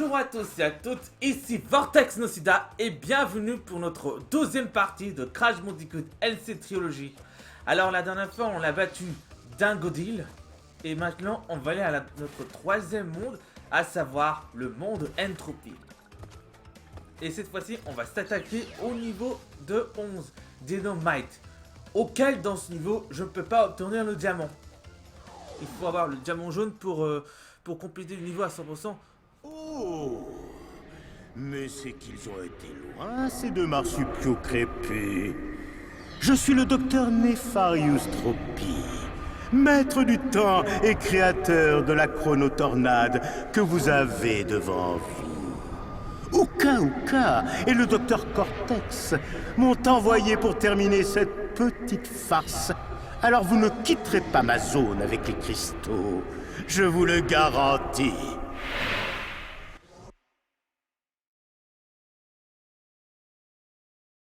Bonjour à tous et à toutes, ici Vortex Nocida et bienvenue pour notre 12e partie de Crash Bandicoot LC Trilogy. Alors la dernière fois on a battu Dingodile et maintenant on va aller à notre troisième monde, à savoir le monde Entropy. Et cette fois-ci on va s'attaquer au niveau de 11, Dynamite, auquel dans ce niveau je ne peux pas obtenir le diamant. Il faut avoir le diamant jaune pour compléter le niveau à 100%. Oh! Mais c'est qu'ils ont été loin, ces deux marsupiaux crépus. Je suis le docteur Nefarious Tropy, maître du temps et créateur de la chronotornade que vous avez devant vous. Uka et le docteur Cortex m'ont envoyé pour terminer cette petite farce. Alors vous ne quitterez pas ma zone avec les cristaux, je vous le garantis.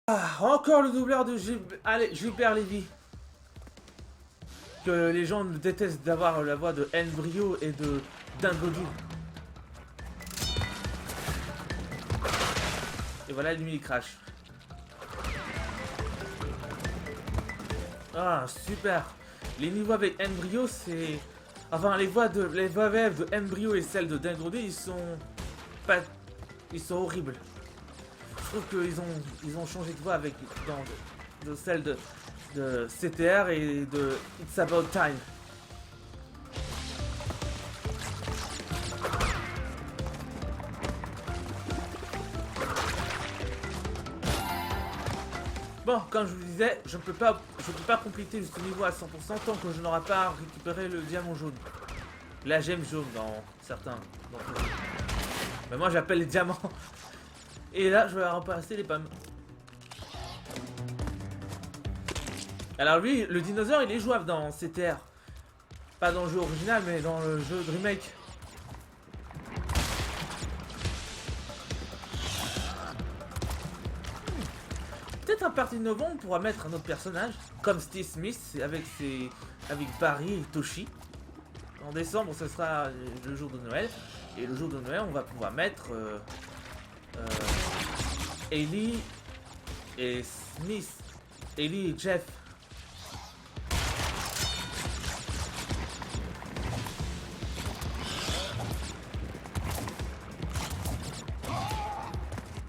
Ah, encore le doubleur de Gilbert Lévy. Que les gens détestent d'avoir la voix de Embryo et de Dingodile. Et voilà, lui il crash. Ah, super. Les niveaux avec Embryo, c'est... Enfin, les voix VF de Embryo et celles de Dingodile, ils sont horribles. Je trouve qu'ils ont changé de voix avec de celle de CTR et de It's About Time. Bon, comme je vous disais, je peux pas compléter ce niveau à 100% tant que je n'aurai pas récupéré le diamant jaune. La gemme jaune dans certains d'entre eux. Mais moi j'appelle les diamants. Et là, je vais remplacer les pommes. Alors lui, le dinosaure, il est jouable dans CTR. Pas dans le jeu original, mais dans le jeu de remake. Peut-être un partie de novembre, on pourra mettre un autre personnage, comme Steve Smith, avec Barry et Toshi. En décembre, ce sera le jour de Noël. Et le jour de Noël, on va pouvoir mettre... Ellie et Smith. Ellie et Jeff.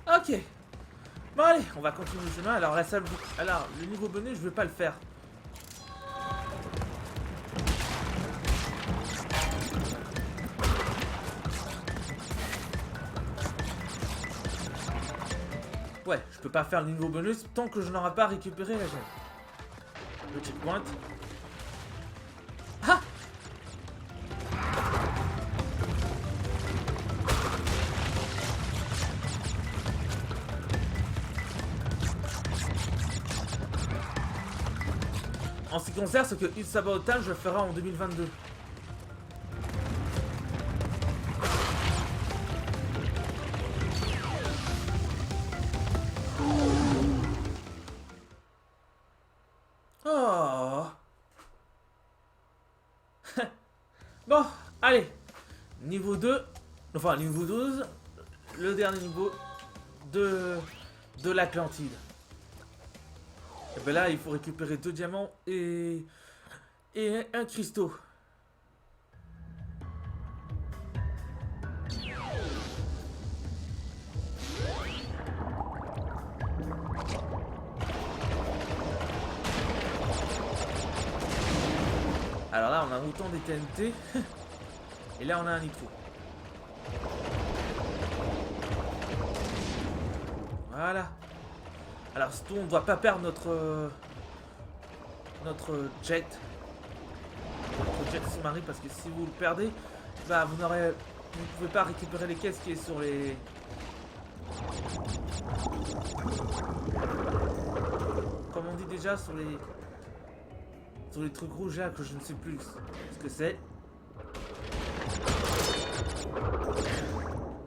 Ok. Bon allez, on va continuer le chemin. Alors le niveau bonus, je vais pas le faire. Ouais, je peux pas faire le niveau bonus tant que je n'aurai pas récupéré la gemme. Le checkpoint. Ah! En ce qui concerne ce que It's About Time, je le ferai en 2022. Oh. Bon, allez. Niveau 2. Enfin, niveau 12. Le dernier niveau de l'Atlantide. Et ben là, il faut récupérer 2 diamants et un cristaux. Alors là, on a autant des TNT. Et là, on a un nitro. Voilà. Alors, surtout, on ne doit pas perdre notre jet. Notre jet sous-marin, parce que si vous le perdez, bah, vous ne pouvez pas récupérer les caisses qui est sur les... Comme on dit déjà, sur les trucs rouges là que je ne sais plus ce que c'est.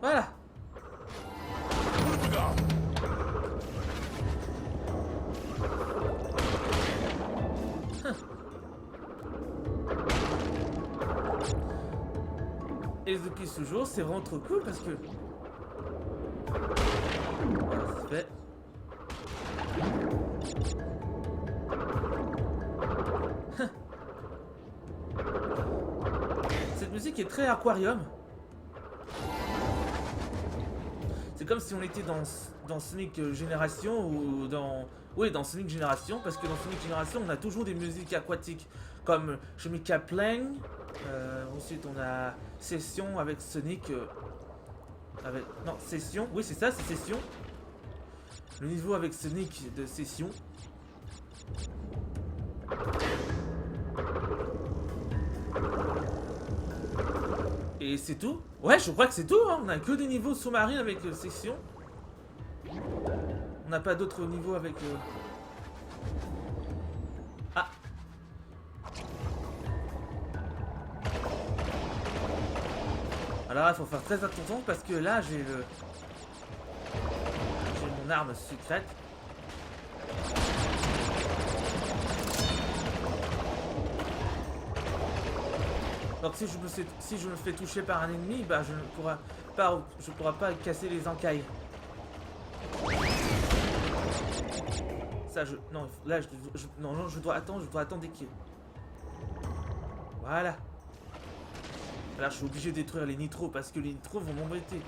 Voilà. et depuis ce jour, c'est vraiment trop cool parce que... Voilà, c'est fait. Cette musique est très aquarium. C'est comme si on était dans Sonic Génération ou dans... Oui, dans Sonic Génération, parce que dans Sonic Génération, on a toujours des musiques aquatiques, comme Chemical Playing. Ensuite, on a Session avec Sonic. Non, Session. Oui, c'est ça, c'est Session. Le niveau avec Sonic de Session. Et c'est tout. Ouais, je crois que c'est tout. Hein. On a que des niveaux sous-marins avec Session. On n'a pas d'autres niveaux avec... Ah. Alors là, il faut faire très attention parce que là, j'ai mon arme secrète. Donc si je me fais toucher par un ennemi, bah je ne pourrai pas casser les encailles. Ça non, là non, je dois attendre des kills. Voilà. Là je suis obligé de détruire les nitros parce que les nitros vont m'embêter.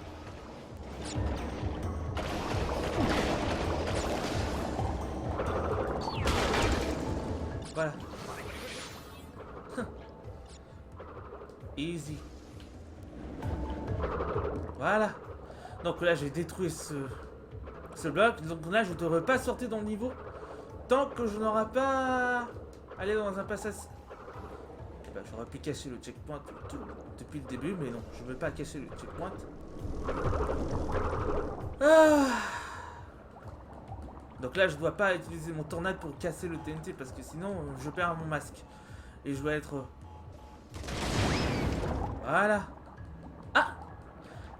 Voilà. Easy. Voilà. Donc là j'ai détruit ce bloc. Donc là je ne devrais pas sortir dans le niveau tant que je n'aurai pas allé dans un passage. Bah, j'aurais pu cacher le checkpoint depuis le début, mais non, je ne veux pas cacher le checkpoint. Ah. Donc là je dois pas utiliser mon tornade pour casser le TNT parce que sinon je perds mon masque. Et je dois être... Voilà. Ah.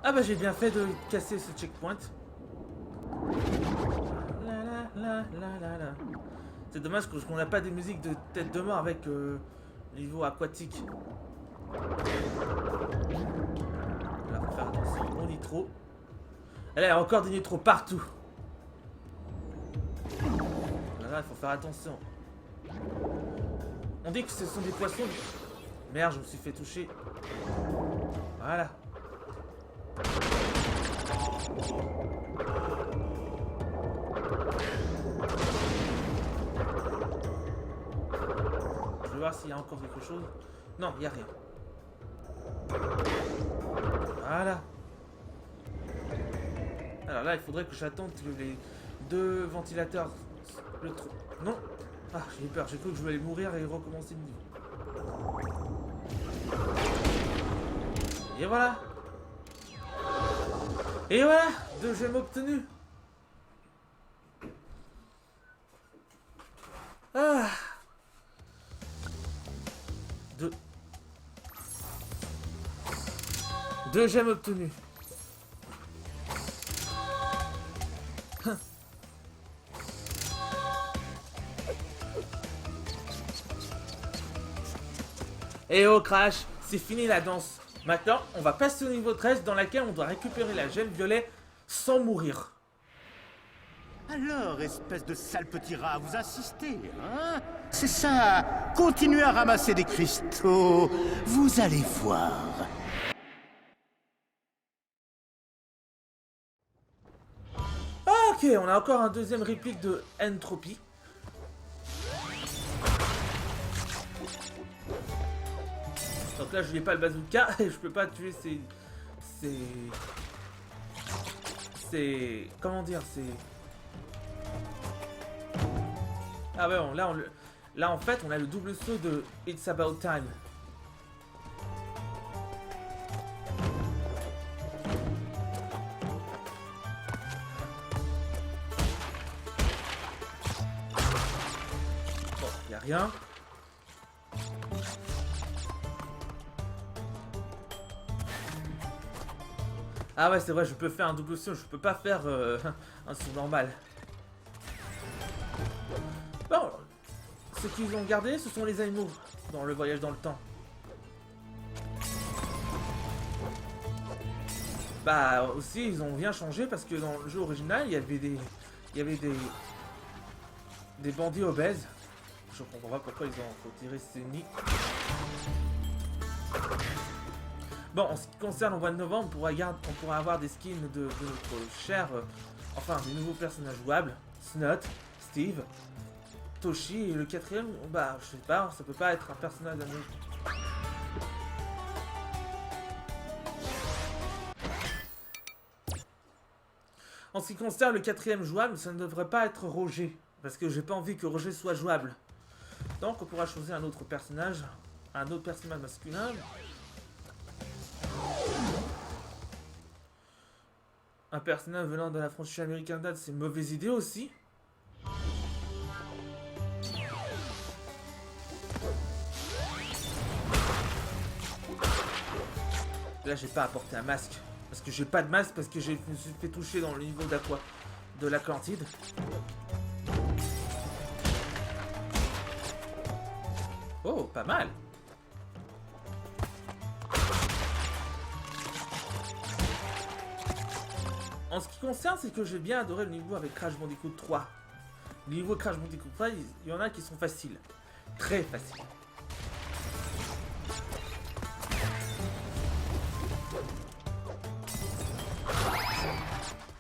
Ah bah j'ai bien fait de casser ce checkpoint. C'est dommage qu'on n'a pas des musiques de tête de mort avec niveau aquatique. Là, faut faire attention au nitro. Et là, il y a encore des nitros partout. Là, il faut faire attention. On dit que ce sont des poissons. Merde, je me suis fait toucher. Voilà. Je vais voir s'il y a encore quelque chose. Non, il n'y a rien. Voilà. Alors là, il faudrait que j'attende que les deux ventilateurs... Non. Ah, j'ai eu peur. J'ai cru que je allais mourir et recommencer le niveau. Et voilà. Et voilà, 2 gemmes obtenues. Ah. 2 gemmes obtenues. Et oh Crash, c'est fini la danse. Maintenant, on va passer au niveau 13 dans laquelle on doit récupérer la gemme violet sans mourir. Alors, espèce de sale petit rat, vous insistez, hein? C'est ça. Continuez à ramasser des cristaux. Vous allez voir. Ok, on a encore un deuxième réplique de Entropy. Donc là, je n'ai pas le bazooka et je peux pas tuer ces... Comment dire, c'est... Ah ouais, bon, là en fait, on a le double saut de It's About Time. Bon, y a rien. Ah ouais, c'est vrai, je peux faire un double saut, je peux pas faire un saut normal. Bon, ce qu'ils ont gardé, ce sont les animaux dans le voyage dans le temps. Bah aussi ils ont bien changé parce que dans le jeu original il y avait des bandits obèses. Je comprends pas pourquoi ils ont retiré ces nids. Bon, en ce qui concerne le mois de novembre, on pourra avoir des skins de notre cher, enfin des nouveaux personnages jouables. Snot, Steve, Toshi et le quatrième, bah je sais pas, ça peut pas être un personnage d'un autre. En ce qui concerne le quatrième jouable, ça ne devrait pas être Roger. Parce que j'ai pas envie que Roger soit jouable. Donc on pourra choisir un autre personnage masculin. Un personnage venant de la franchise American Dad, c'est une mauvaise idée aussi. Là j'ai pas apporté un masque. Parce que j'ai pas de masque, parce que je me suis fait toucher dans le niveau d'aqua de l'Atlantide. Oh, pas mal. En ce qui concerne, c'est que j'ai bien adoré le niveau avec Crash Bandicoot 3. Le niveau Crash Bandicoot 3, il y en a qui sont faciles. Très faciles.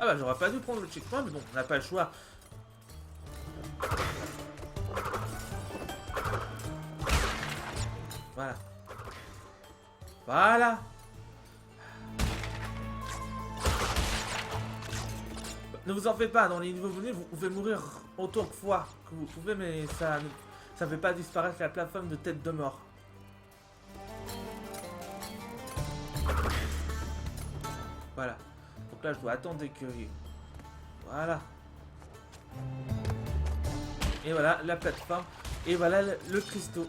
Ah bah j'aurais pas dû prendre le checkpoint, mais bon, on n'a pas le choix. Voilà. Voilà. Ne vous en faites pas, dans les niveaux venus, vous pouvez mourir autant de fois que vous pouvez, mais ça ne fait pas disparaître la plateforme de tête de mort. Voilà. Donc là, je dois attendre que... Voilà. Et voilà, la plateforme. Et voilà le cristaux.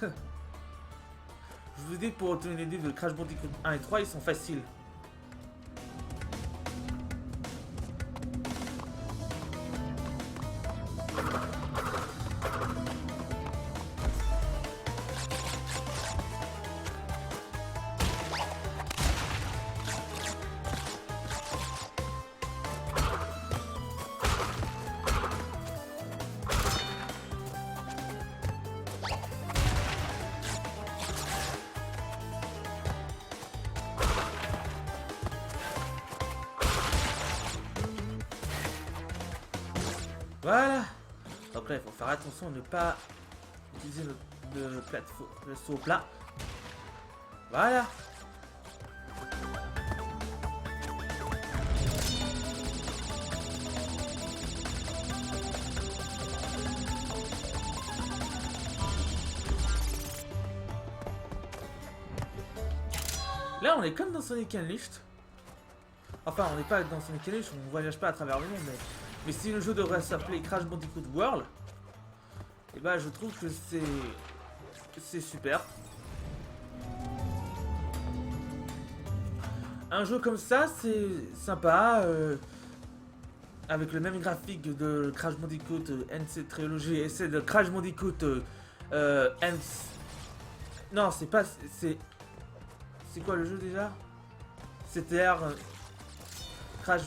Je vous dis, pour obtenir les livres de Crash Bandicoot 1 et 3, ils sont faciles. Voilà. Donc là, il faut faire attention à ne pas utiliser le saut plat. Voilà. Là, on est comme dans Sonic Unleashed. Enfin, on n'est pas dans Sonic Unleashed, on ne voyage pas à travers le monde, mais si le jeu devrait s'appeler Crash Bandicoot World, et bah je trouve que c'est super. Un jeu comme ça, c'est sympa, avec le même graphique de Crash Bandicoot NC Trilogy et c'est de Crash Bandicoot Non, c'est pas... C'est quoi le jeu déjà? CTR... Crash...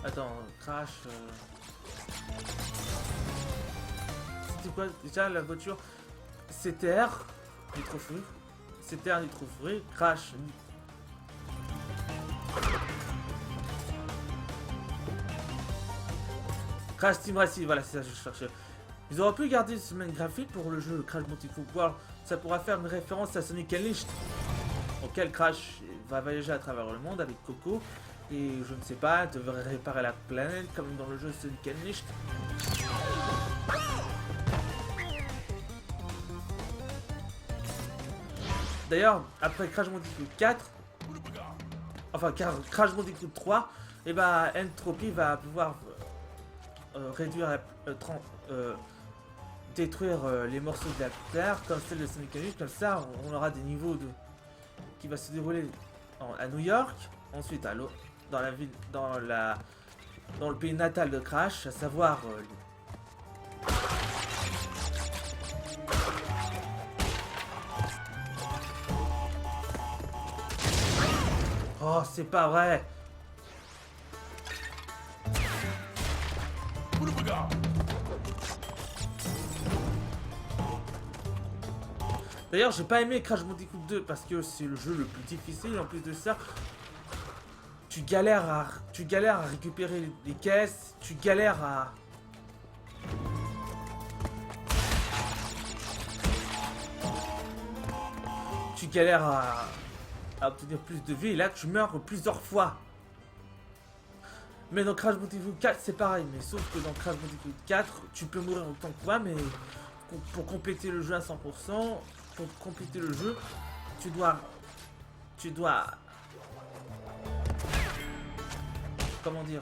Attends, Crash... C'était quoi déjà la voiture? CTR Nitro Fury. CTR Nitro Fury. Crash... Crash Team Racing, voilà, c'est ça que je cherchais. Ils auraient pu garder ce même graphique pour le jeu Crash Bandicoot World. Ça pourra faire une référence à Sonic Unleashed, auquel Crash va voyager à travers le monde avec Coco. Et je ne sais pas, devrait réparer la planète comme dans le jeu Sonic Unleashed. D'ailleurs, après Crash Bandicoot 4, enfin Crash Bandicoot 3, et bah Entropy va pouvoir réduire détruire les morceaux de la Terre, comme celle de Sonic Canyon. Comme ça, on aura des niveaux qui va se dérouler à New York, ensuite dans la ville, dans le pays natal de Crash, à savoir oh, c'est pas vrai. D'ailleurs, j'ai pas aimé Crash Bandicoot 2 parce que c'est le jeu le plus difficile. En plus de ça, tu galères à récupérer les caisses, tu galères à obtenir plus de vie, et là tu meurs plusieurs fois. Mais dans Crash Bandicoot 4 c'est pareil, mais sauf que dans Crash Bandicoot 4 tu peux mourir autant que toi, mais pour compléter le jeu à 100%, pour compléter le jeu, tu dois comment dire,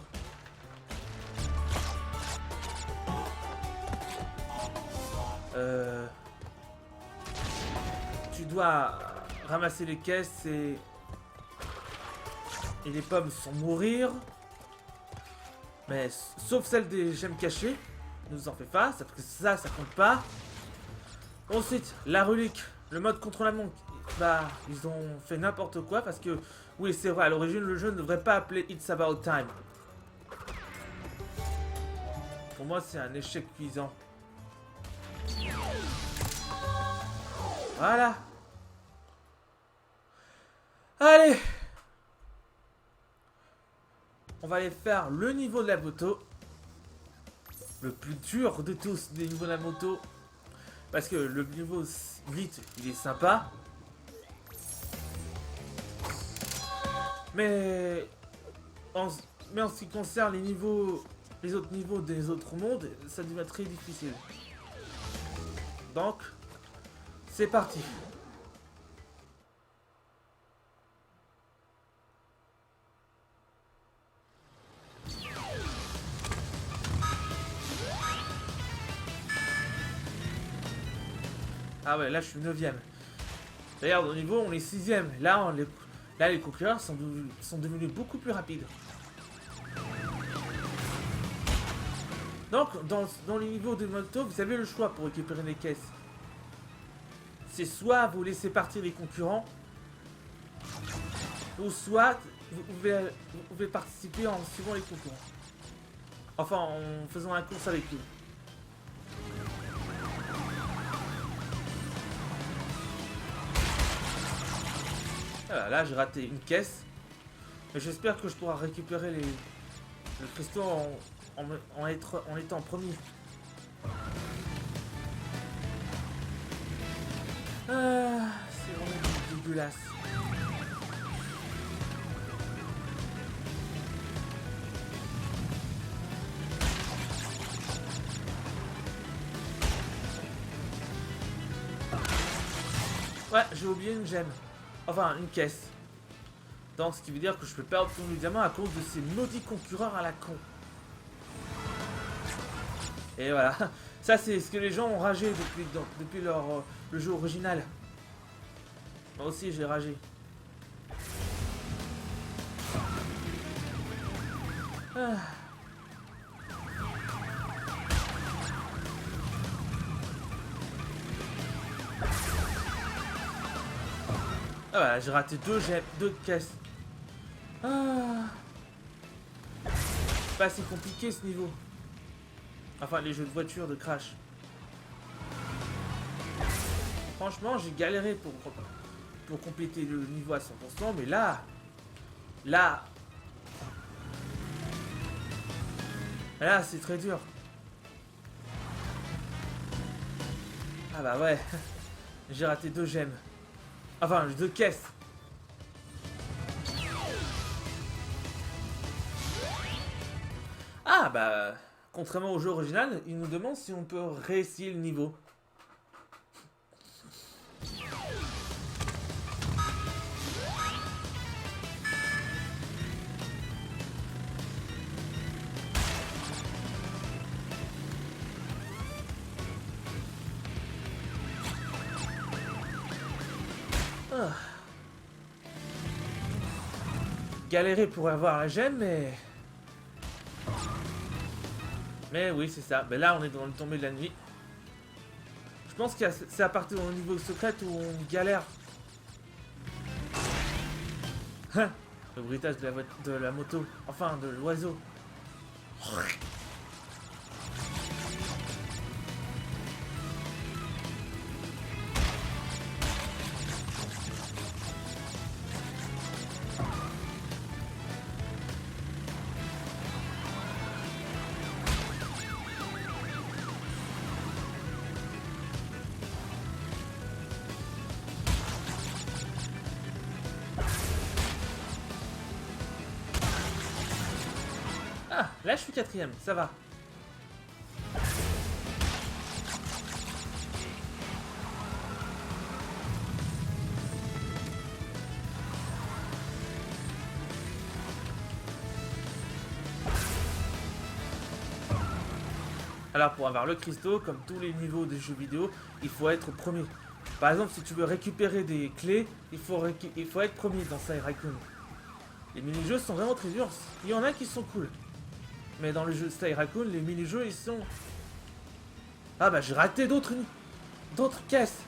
tu dois ramasser les caisses et les pommes sans mourir. Mais sauf celle des gemmes cachées, nous en fait pas, parce que ça compte pas. Ensuite, la relique, le mode contre la montre, bah ils ont fait n'importe quoi parce que, oui c'est vrai, à l'origine le jeu ne devrait pas appeler It's About Time. Pour moi c'est un échec cuisant. Voilà. Allez. On va aller faire le niveau de la moto. Le plus dur de tous des niveaux de la moto. Parce que le niveau 8, il est sympa. Mais en ce qui concerne les autres niveaux des autres mondes, ça devient très difficile. Donc, c'est parti. Ah ouais, là je suis 9ème. D'ailleurs, au niveau, on est 6ème. Là, les conquérants sont devenus beaucoup plus rapides. Donc, dans les niveaux de moto, vous avez le choix pour récupérer les caisses. C'est soit vous laissez partir les concurrents, ou soit vous pouvez participer en suivant les concurrents. Enfin, en faisant la course avec eux. Voilà, là j'ai raté une caisse. Mais j'espère que je pourrai récupérer le cristaux en étant premier. Ah, c'est vraiment dégueulasse. Ouais, j'ai oublié une gemme. Enfin, une caisse. Donc, ce qui veut dire que je peux pas obtenir le diamant à cause de ces maudits concurrents à la con. Et voilà. Ça, c'est ce que les gens ont ragé depuis le jeu original. Moi aussi, j'ai ragé. Ah. Ah voilà, j'ai raté deux caisses. Ah. Pas si compliqué ce niveau. Enfin, les jeux de voiture de Crash. Franchement, j'ai galéré pour compléter le niveau à 100%, mais là, c'est très dur. Ah bah ouais, j'ai raté 2 gemmes. Enfin, 2 caisses. Ah bah, contrairement au jeu original, il nous demande si on peut réessayer le niveau. galérer pour avoir la gemme, mais... Mais oui, c'est ça. Ben là, on est dans le tombé de la nuit. Je pense que c'est à partir du niveau secret où on galère. Hein, le bruitage de la moto. Enfin, de l'oiseau. Ah, là je suis quatrième, ça va. Alors pour avoir le cristaux, comme tous les niveaux des jeux vidéo, il faut être premier. Par exemple, si tu veux récupérer des clés, il faut être premier dans Sky Raccoon. Les mini-jeux sont vraiment très durs. Il y en a qui sont cool. Mais dans le jeu Sky Raccoon, les mini-jeux, ils sont... Ah bah j'ai raté d'autres caisses.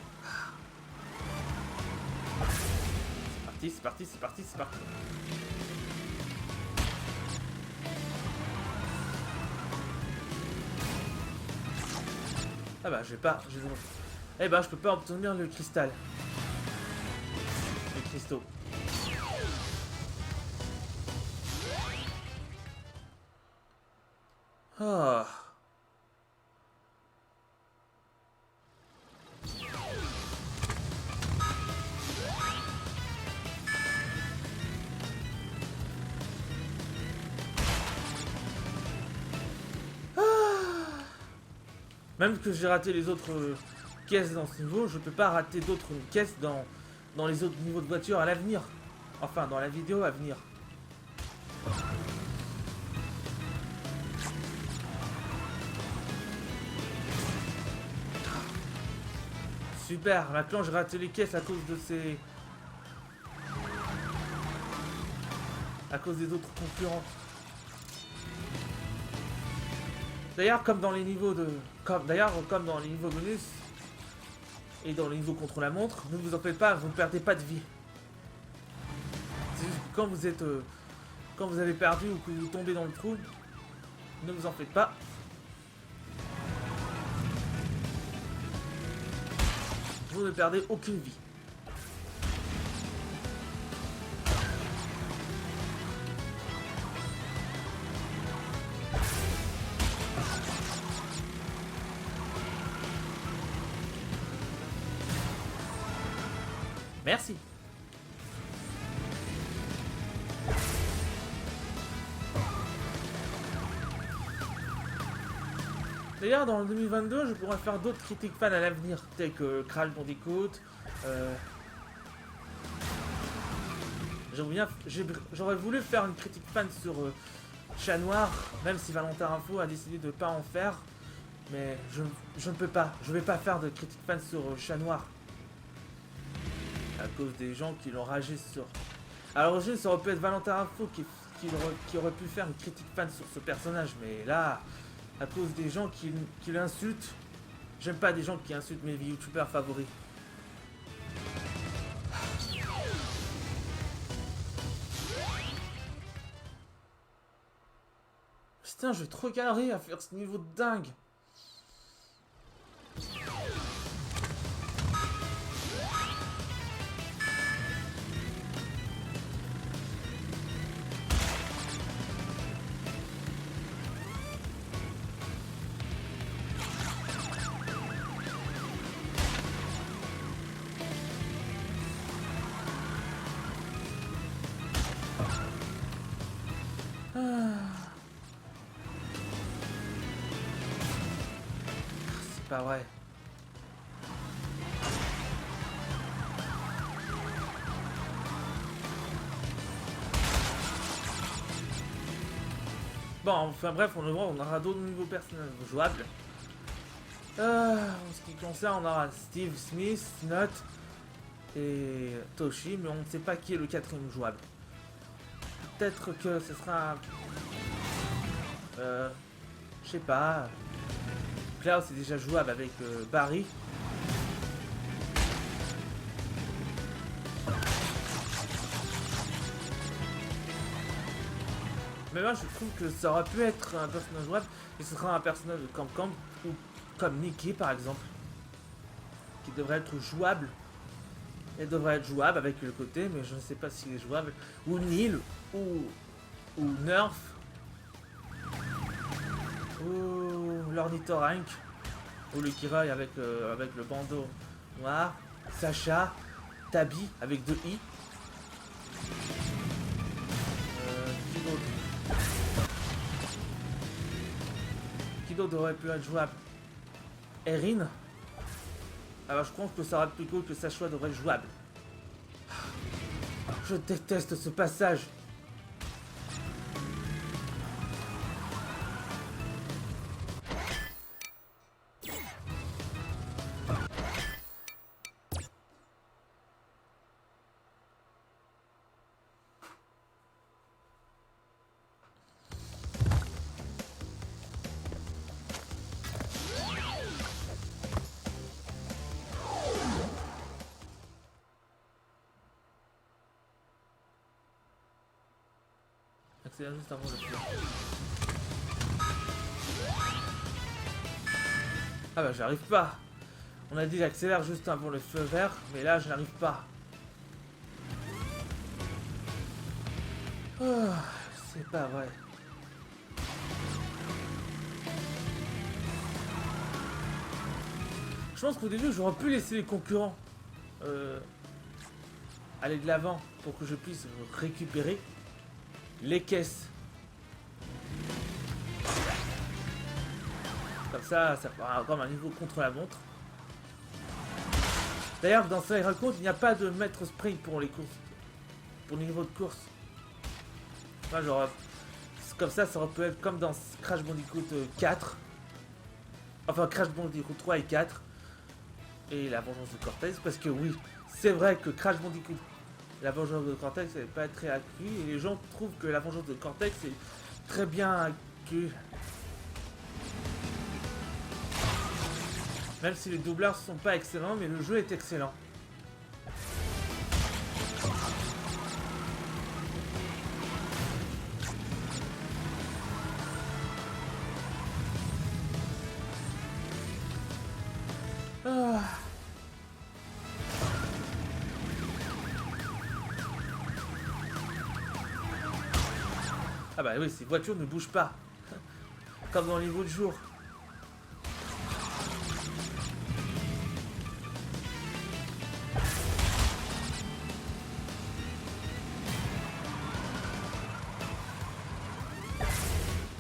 C'est parti, c'est parti, c'est parti. Ah bah j'ai pas... Eh bah je peux pas obtenir le cristal. Les cristaux. Ah. Même que j'ai raté les autres caisses dans ce niveau, je peux pas rater d'autres caisses dans les autres niveaux de voiture à l'avenir. Enfin, dans la vidéo à venir. Super, maintenant j'ai raté les caisses à cause de ces... À cause des autres concurrents. D'ailleurs, comme dans les niveaux de... comme dans les niveaux bonus et dans les niveaux contre la montre, ne vous en faites pas, vous ne perdez pas de vie. C'est juste que quand vous êtes... quand vous avez perdu ou que vous tombez dans le trou, ne vous en faites pas. Vous ne perdez aucune vie. Merci. D'ailleurs, dans le 2022, je pourrais faire d'autres critiques fans à l'avenir, tels que Crash Bandicoot. J'aurais voulu faire une critique fan sur Chat Noir, même si Valentin Info a décidé de ne pas en faire. Mais je ne peux pas. Je vais pas faire de critique fan sur Chat Noir. À cause des gens qui l'ont ragé sur... À l'origine, ça aurait pu être Valentin Info qui aurait pu faire une critique fan sur ce personnage. Mais là, à cause des gens qui l'insultent, j'aime pas des gens qui insultent mes youtubeurs favoris. Putain, je vais trop galérer à faire ce niveau de dingue. C'est pas vrai. Bon, enfin bref, on aura d'autres nouveaux personnages jouables. En ce qui concerne, on aura Steve Smith, Snot et Toshi, mais on ne sait pas qui est le quatrième jouable. peut-être que ce sera... je sais pas... Klaus est déjà jouable avec Barry. Mais moi je trouve que ça aurait pu être un personnage jouable et ce sera un personnage de Camp ou comme Nikki par exemple qui devrait être jouable. Elle devrait être jouable avec le côté mais je ne sais pas s'il est jouable. Ou Neil ou Nerf ou l'ornithorynque ou le Kiroy avec le bandeau noir. Sacha, Tabi avec 2 i. Qui d'autre? Qui d'autre aurait pu être jouable? Erin. Alors je pense que ça aurait pu cool que Sacha devrait être jouable. Je déteste ce passage. Accélère juste avant le feu. Ah bah j'arrive pas. On a dit j'accélère juste avant le feu vert, mais là je n'arrive pas. Oh, c'est pas vrai. Je pense qu'au début j'aurais pu laisser les concurrents aller de l'avant pour que je puisse récupérer les caisses. Comme ça fera comme un niveau contre la montre. D'ailleurs, dans ce raconte, il n'y a pas de maître sprint pour les courses. Pour le niveau de course. Moi, genre, comme ça aurait pu être comme dans Crash Bandicoot 4. Enfin, Crash Bandicoot 3 et 4. Et la vengeance de Cortex. Parce que oui, c'est vrai que Crash Bandicoot, la vengeance de Cortex, elle n'est pas très accrue. Et les gens trouvent que la vengeance de Cortex est très bien accrue. Même si les doubleurs sont pas excellents, mais le jeu est excellent. Ah. Ah bah oui, ces voitures ne bougent pas. Comme dans les niveau de jour.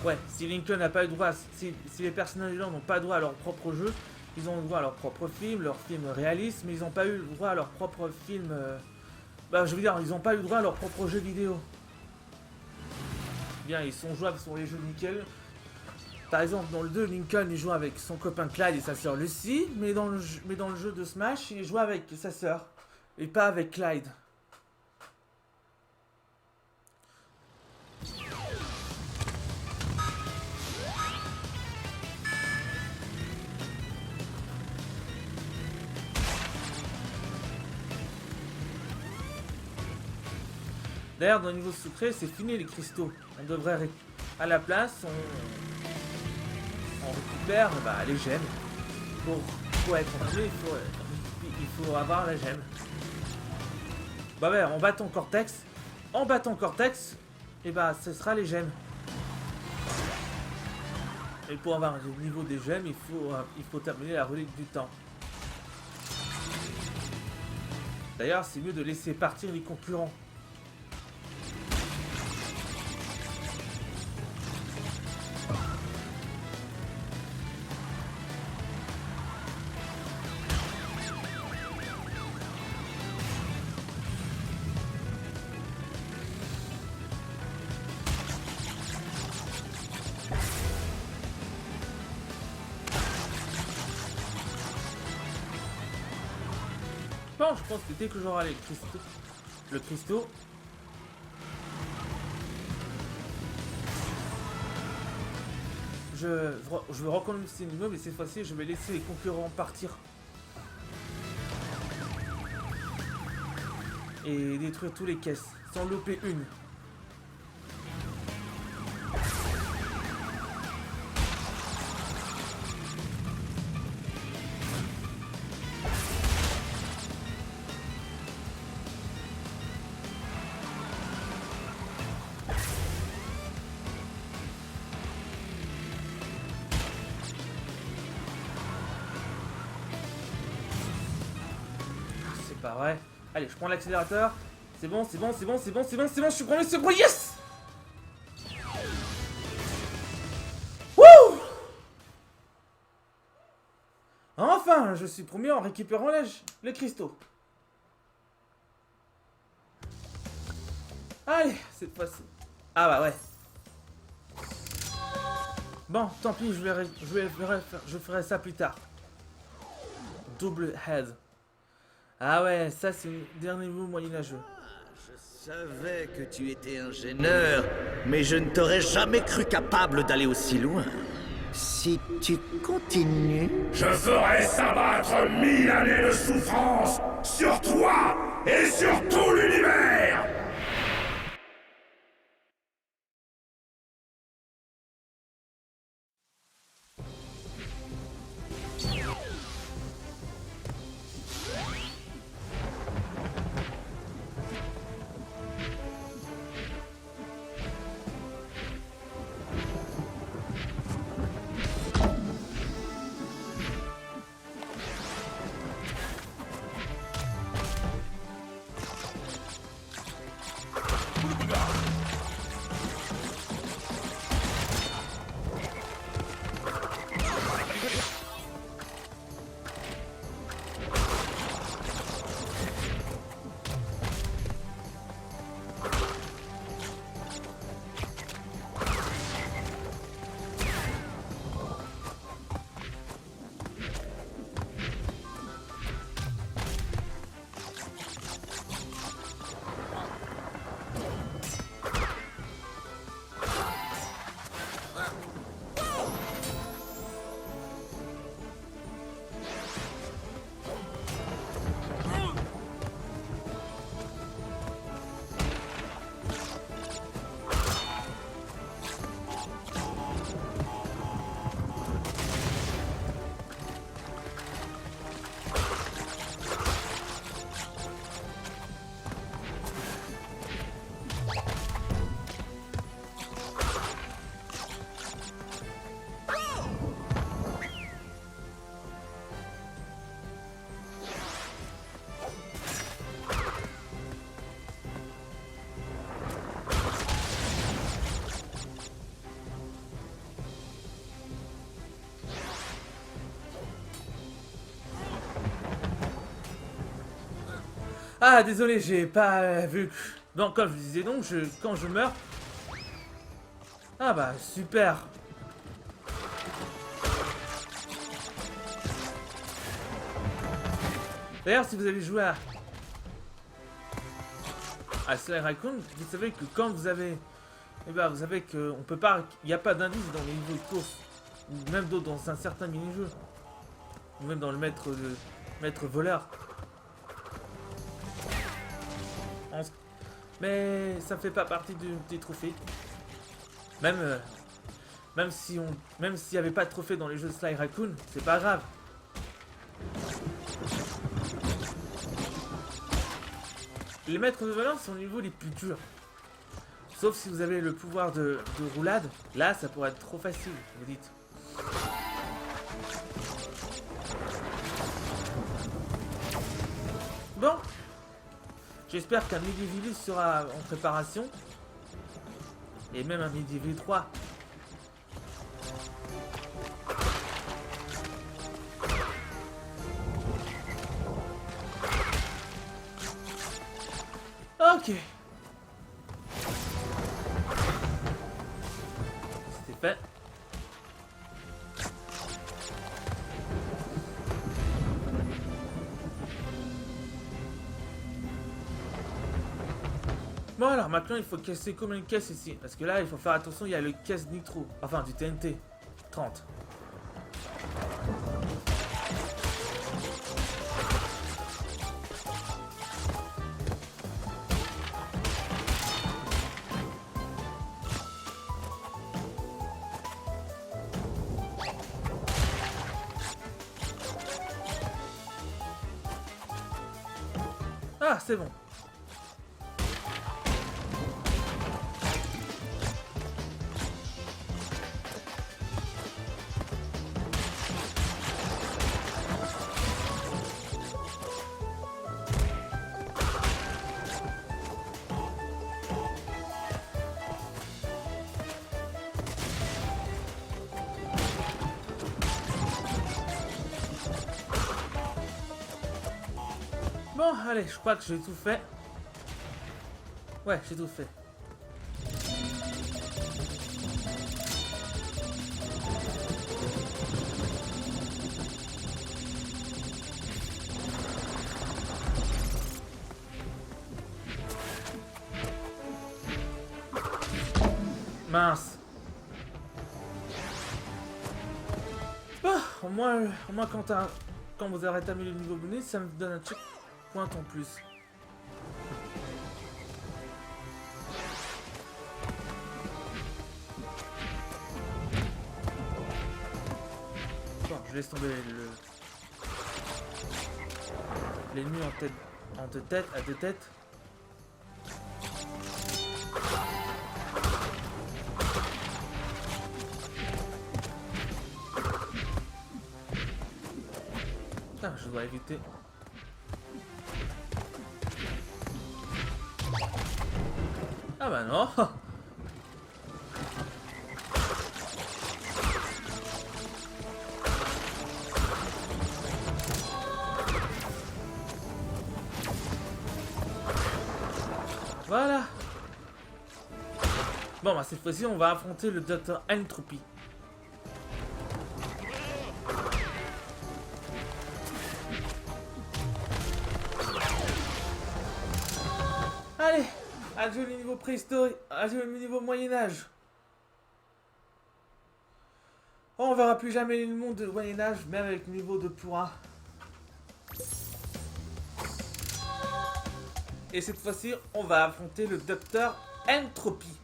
Ouais, si Lincoln n'a pas eu droit, si les personnages n'ont pas droit à leur propre jeu, ils ont le droit à leur propre film, leur film réaliste, mais ils n'ont pas eu le droit à leur propre film. Bah, je veux dire, ils n'ont pas eu le droit à leur propre jeu vidéo. Bien, ils sont jouables sur les jeux nickel. Par exemple, dans le 2, Lincoln il joue avec son copain Clyde et sa sœur Lucy, mais dans le jeu de Smash, il joue avec sa sœur et pas avec Clyde. D'ailleurs, dans le niveau secret, c'est fini les cristaux. On devrait à la place, on récupère les gemmes. Pour être en jeu, il faut avoir la gemme. Bah ouais, en battant Cortex, et bah ce sera les gemmes. Et pour avoir le niveau des gemmes, il faut terminer la relique du temps. D'ailleurs, c'est mieux de laisser partir les concurrents. Je pense que dès que j'aurai le cristaux, je vais reconnaître l'immeuble et cette fois-ci, je vais laisser les concurrents partir. Et détruire tous les caisses, sans louper une. C'est pas vrai. Allez, je prends l'accélérateur. C'est bon, c'est bon, c'est bon, c'est bon, c'est bon, c'est bon, je suis premier secours, yes! Wouh! Enfin, je suis premier en récupérant les cristaux. Allez, cette fois-ci. Ah bah ouais. Bon, tant pis, je ferai ça plus tard. Double head. Ah ouais, ça c'est le dernier mot moyenâgeux. Je savais que tu étais ingénieur, mais je ne t'aurais jamais cru capable d'aller aussi loin. Si tu continues... Je ferai s'abattre 1000 années de souffrance sur toi et sur tout l'univers! Ah, désolé, j'ai pas vu. Donc, comme je disais donc, quand je meurs... Ah bah, super. D'ailleurs, si vous avez joué à Sly Raccoon, vous savez que quand vous avez... Eh ben, vous savez qu'on peut pas... Il n'y a pas d'indice dans les niveaux de course. Ou même d'autres dans un certain mini-jeu. Ou même dans le maître voleur. Mais ça fait pas partie des trophées. Même s'il n'y avait pas de trophée dans les jeux de Sly Raccoon, c'est pas grave. Les maîtres de voleur sont au niveau les plus durs. Sauf si vous avez le pouvoir de roulade. Là, ça pourrait être trop facile, vous dites. Bon. J'espère qu'un Medieval sera en préparation. Et même un Medieval 3. Ok. C'était fait. Bon alors maintenant il faut casser combien de caisses ici? Parce que là il faut faire attention, il y a le caisse nitro. Enfin du TNT. 30. Ah, c'est bon. Bon, allez, je crois que j'ai tout fait. Ouais, j'ai tout fait. Mince. Bon, au moins quand vous aurez terminé le niveau bonus, ça me donne un checkpoint en plus. Bon, je laisse tomber l'ennemi en deux têtes, à deux têtes. Ah, je dois éviter. Ah bah non. Voilà. Bon bah cette fois-ci on va affronter le Dr Entropy. Allez, adieu le niveau préhistorique, adieu le niveau Moyen-Âge. Oh, on verra plus jamais le monde de Moyen-Âge, même avec le niveau de Pourra. Et cette fois-ci, on va affronter le Dr Entropy.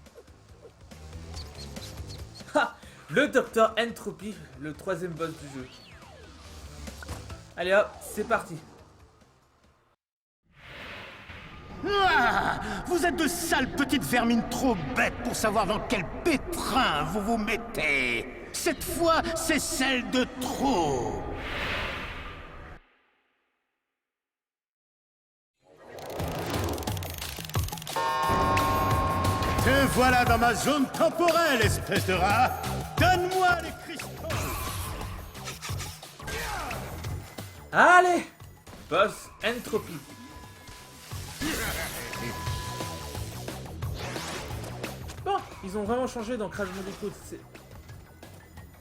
Ha! Le Dr Entropy, le troisième boss du jeu. Allez hop, c'est parti. Ah, vous êtes de sales petites vermines trop bêtes pour savoir dans quel pétrin vous vous mettez. Cette fois, c'est celle de trop. Te voilà dans ma zone temporelle, espèce de rat. Donne-moi les cristaux. Allez, boss Entropy. Bon, ils ont vraiment changé dans Crash Bandicoot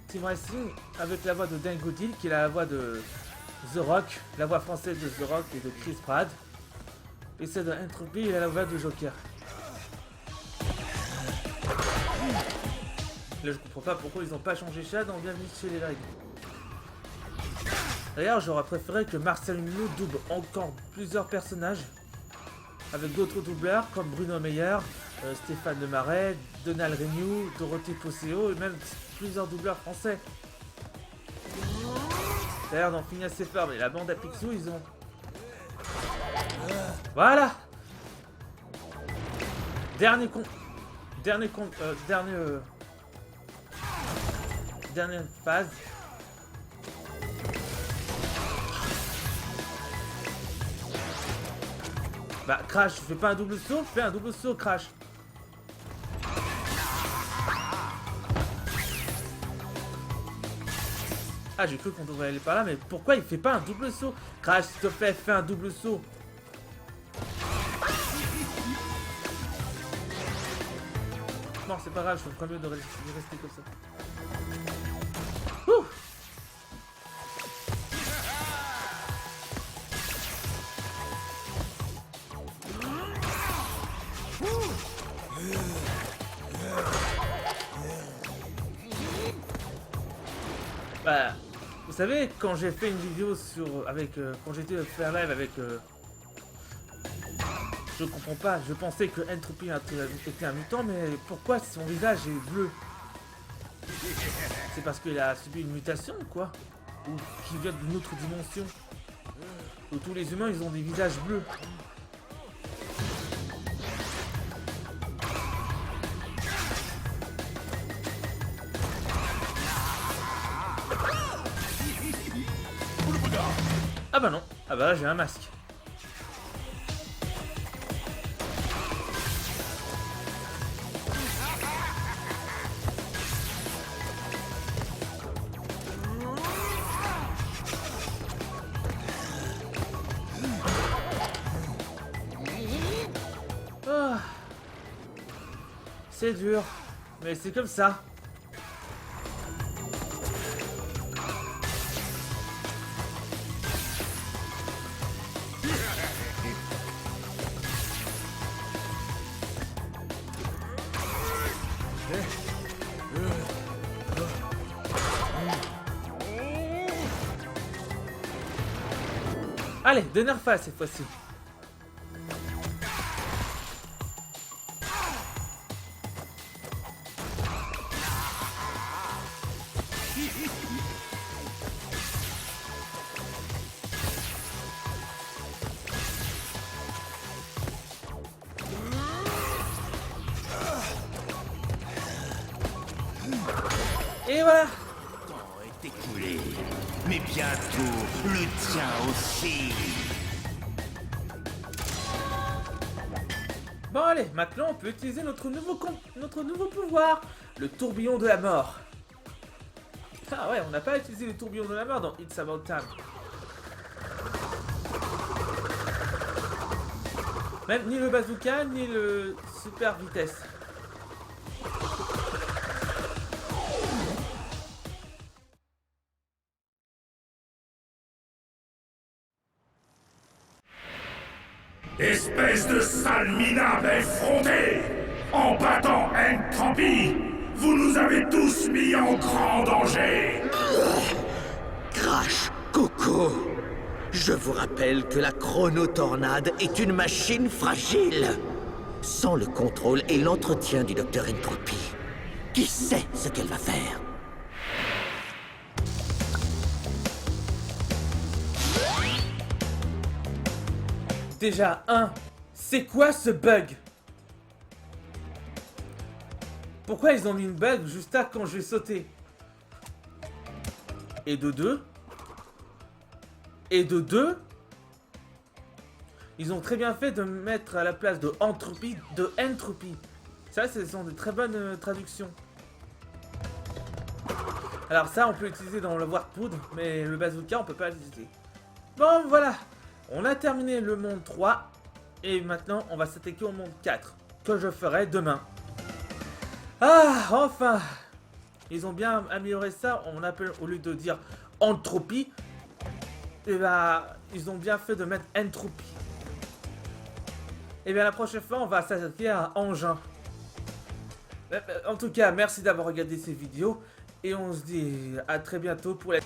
Team Racing avec la voix de Dan Goodil qui est la voix de The Rock, la voix française de The Rock et de Chris Pratt. Et celle de Entropy, il a la voix de Joker. Là, je comprends pas pourquoi ils n'ont pas changé ça dans Bienvenue chez les Règles. D'ailleurs, j'aurais préféré que Marcel Minou double encore plusieurs personnages avec d'autres doubleurs comme Bruno Meyer, Stéphane Lemarais, Donald Renew, Dorothée Posseo et même plusieurs doubleurs français. D'ailleurs, dans Phineas et Ferb et la bande à Picsou, ils ont... Voilà. Dernière phase. Bah Crash, fais pas un double saut, fais un double saut Crash. Ah, j'ai cru qu'on devrait aller par là, mais pourquoi il fait pas un double saut? Crash, s'il te plaît, fais un double saut. Non, c'est pas grave, je ferais mieux de rester comme ça. Ouh. Bah, vous savez, quand j'ai fait une vidéo sur... quand j'étais faire live avec... je comprends pas, je pensais que Entropy était un mutant, mais pourquoi son visage est bleu? C'est parce qu'il a subi une mutation, quoi? Ou qu'il vient d'une autre dimension? Où tous les humains, ils ont des visages bleus? Ah bah non, ah bah là j'ai un masque. Ah. C'est dur, mais c'est comme ça. Allez, de Nerfa cette fois-ci. Et voilà. Le temps est écoulé, mais bientôt le tien aussi. Bon allez, maintenant on peut utiliser notre nouveau pouvoir, le tourbillon de la mort. Ah ouais, on n'a pas utilisé le tourbillon de la mort dans It's About Time. Même ni le bazooka, ni le super vitesse. Espèce de sale minable effronté! En battant Entropy, vous nous avez tous mis en grand danger! Crash, Coco, je vous rappelle que la chronotornade est une machine fragile. Sans le contrôle et l'entretien du Docteur Entropy, qui sait ce qu'elle va faire? Déjà, c'est quoi ce bug? Pourquoi ils ont mis une bug juste là quand je vais sauter? Et de deux, ils ont très bien fait de mettre à la place de Entropy, de Entropy. Ça, ce sont de très bonnes traductions. Alors ça, on peut l'utiliser dans le Warp Poudre, mais le bazooka, on peut pas l'utiliser. Bon, voilà. On a terminé le monde 3. Et maintenant, on va s'attaquer au monde 4. Que je ferai demain. Ah, enfin. Ils ont bien amélioré ça. On appelle, au lieu de dire Entropy, et bah, ils ont bien fait de mettre Entropy. Et bien la prochaine fois, on va s'attaquer à Engin. En tout cas, merci d'avoir regardé ces vidéos. Et on se dit à très bientôt pour la...